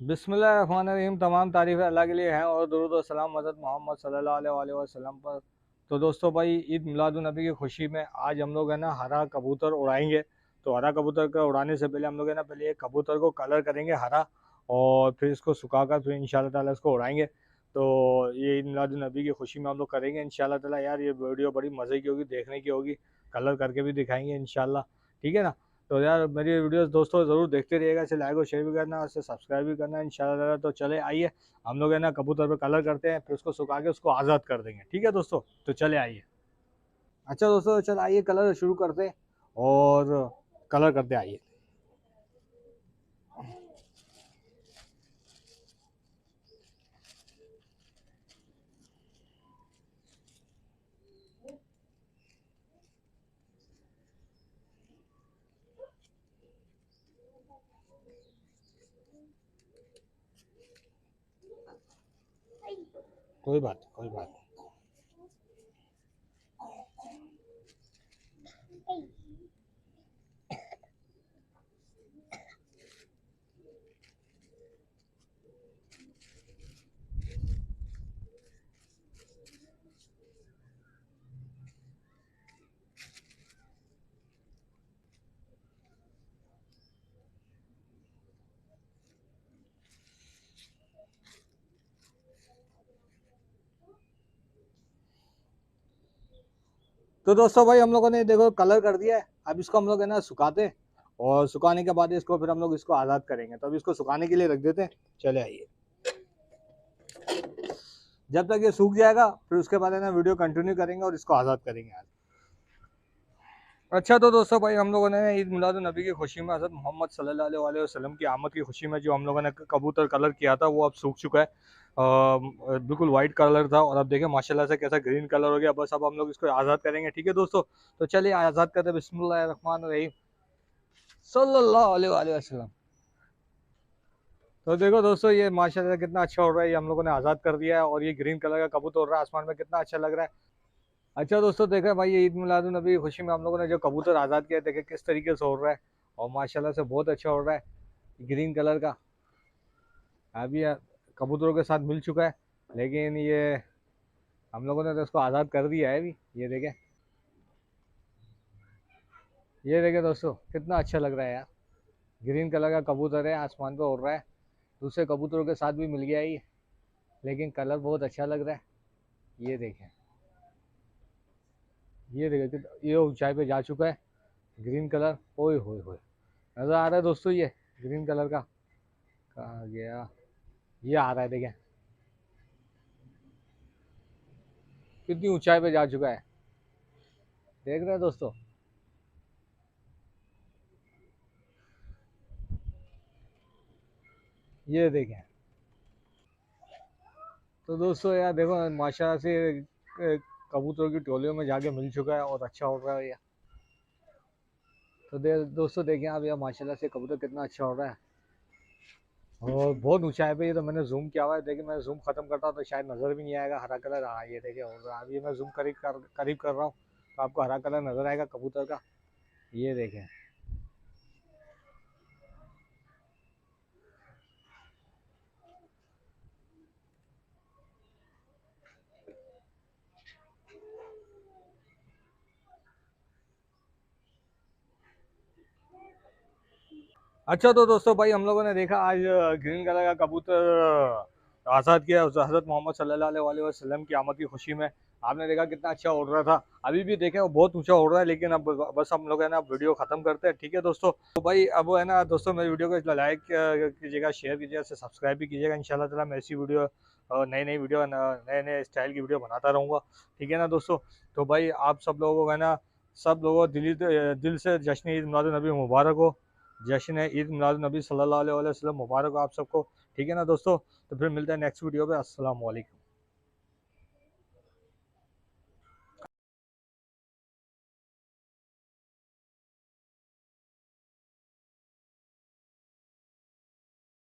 बिस्मिल्लाहिर्रहमानिर्रहीम। तमाम तारीफ़ें अल्लाह के लिए हैं और दुरूद व सलाम हज़रत मोहम्मद सल्लल्लाहु अलैहि वसल्लम पर। तो दोस्तों भाई, ईद मिलादुन्नबी की खुशी में आज हम लोग है ना हरा कबूतर उड़ाएंगे। तो हरा कबूतर का उड़ाने से पहले हम लोग है ना पहले एक कबूतर को कलर करेंगे हरा, और फिर इसको सुखाकर फिर इंशाल्लाह ताला इसको उड़ाएंगे। तो ये ईद मिलादुन्नबी की खुशी में हम लोग करेंगे इंशाल्लाह ताला। यार ये वीडियो बड़ी मज़े की होगी, देखने की होगी, कलर करके भी दिखाएंगे इंशाल्लाह। ठीक है ना। तो यार मेरी वीडियोस दोस्तों ज़रूर देखते रहिएगा, इसे लाइक और शेयर भी करना और इसे सब्सक्राइब भी करना इंशाल्लाह। तो चले आइए हम लोग है ना कबूतर पे कलर करते हैं, फिर उसको सुखा के उसको आज़ाद कर देंगे। ठीक है दोस्तों, तो चले आइए। अच्छा दोस्तों, चल आइए कलर शुरू करते हैं और कलर करते आइए। कोई बात कोई बात। तो दोस्तों भाई, हम लोगों ने देखो कलर कर दिया है। अब इसको हम लोग है ना सुखाते हैं, और सुखाने के बाद इसको फिर हम लोग इसको आज़ाद करेंगे। तो अब इसको सुखाने के लिए रख देते हैं। चले आइए। जब तक ये सूख जाएगा फिर उसके बाद है ना वीडियो कंटिन्यू करेंगे और इसको आज़ाद करेंगे आज। अच्छा तो दोस्तों भाई, हम लोगों ने ईद मिलाद नबी की खुशी में हज़रत मोहम्मद सल्लल्लाहु अलैहि वसल्लम की आमद की खुशी में जो हम लोगों ने कबूतर कलर किया था वो अब सूख चुका है। बिल्कुल वाइट कलर था और अब देखें माशाल्लाह से कैसा ग्रीन कलर हो गया। बस अब हम लोग इसको आज़ाद करेंगे। ठीक है दोस्तों, तो चलिए आज़ाद करते हैं। बिस्मिल्लाहिर्रहमानिर्रहीम सल्लल्लाहु अलैहि वसल्लम। तो देखो दोस्तों, ये माशाल्लाह कितना अच्छा हो रहा है। ये हम लोगों ने आज़ाद कर दिया है और ये ग्रीन कलर का कबूतर उड़ रहा है आसमान में, कितना अच्छा लग रहा है। अच्छा दोस्तों, देखा भाई, ये ईद मिलादुन नबी की खुशी में हम लोगों ने जो कबूतर आज़ाद किया, देखे किस तरीके से उड़ रहा है और माशाल्लाह से बहुत अच्छा उड़ रहा है ग्रीन कलर का। अभी कबूतरों के साथ मिल चुका है, लेकिन ये हम लोगों ने तो इसको आज़ाद कर दिया है अभी। ये देखे दोस्तों, कितना अच्छा लग रहा है यार। ग्रीन कलर का कबूतर है, आसमान पे उड़ रहा है, दूसरे कबूतरों के साथ भी मिल गया है ये, लेकिन कलर बहुत अच्छा लग रहा है। ये देखें, ये देखें ये ऊंचाई पे जा चुका है ग्रीन कलर। ओए होए होए, नज़र आ रहा है दोस्तों ये ग्रीन कलर का। कहाँ गया, ये आ रहा है देखें कितनी ऊंचाई पे जा चुका है। देख रहे हैं दोस्तों। ये देखें। तो दोस्तों यार देखो माशाल्लाह से कबूतरों की टोलियों में जाके मिल चुका है और अच्छा उड़ रहा है ये। तो दोस्तों देखें आप यार, माशाल्लाह से कबूतर कितना अच्छा उड़ रहा है और बहुत ऊंचाई पे। ये तो मैंने जूम किया हुआ है, देखिए मैं जूम खत्म करता हूँ तो शायद नज़र भी नहीं आएगा हरा कलर। हाँ ये देखिए उड़ रहा है। अभी मैं जूम करीब कर रहा हूँ तो आपको हरा कलर नज़र आएगा कबूतर का। ये देखें। अच्छा तो दोस्तों भाई, हम लोगों ने देखा आज ग्रीन कलर का कबूतर आज़ाद किया हज़रत मोहम्मद सल्लल्लाहु अलैहि वसल्लम की आमद की खुशी में। आपने देखा कितना अच्छा उड़ रहा था। अभी भी देखें वो बहुत ऊंचा उड़ रहा है, लेकिन अब बस हम लोग है ना वीडियो ख़त्म करते हैं। ठीक है दोस्तों। तो भाई अब है ना दोस्तों, मेरी वीडियो को लाइक कीजिएगा, शेयर कीजिएगा, सब्सक्राइब भी कीजिएगा। इंशाल्लाह ताला मैं ऐसी वीडियो नई नई वीडियो नए नए स्टाइल की वीडियो बनाता रहूँगा। ठीक है ना दोस्तों। तो भाई आप सब लोगों को है ना, सब लोगों दिल से जश्न ईद मिलाद नबी मुबारक हो। जश्न ईद मिलाद नबी सल्लल्लाहु अलैहि वसल्लम मुबारक हो आप सबको। ठीक है ना दोस्तों। तो फिर मिलते हैं नेक्स्ट वीडियो पे। अस्सलाम वालेकुम।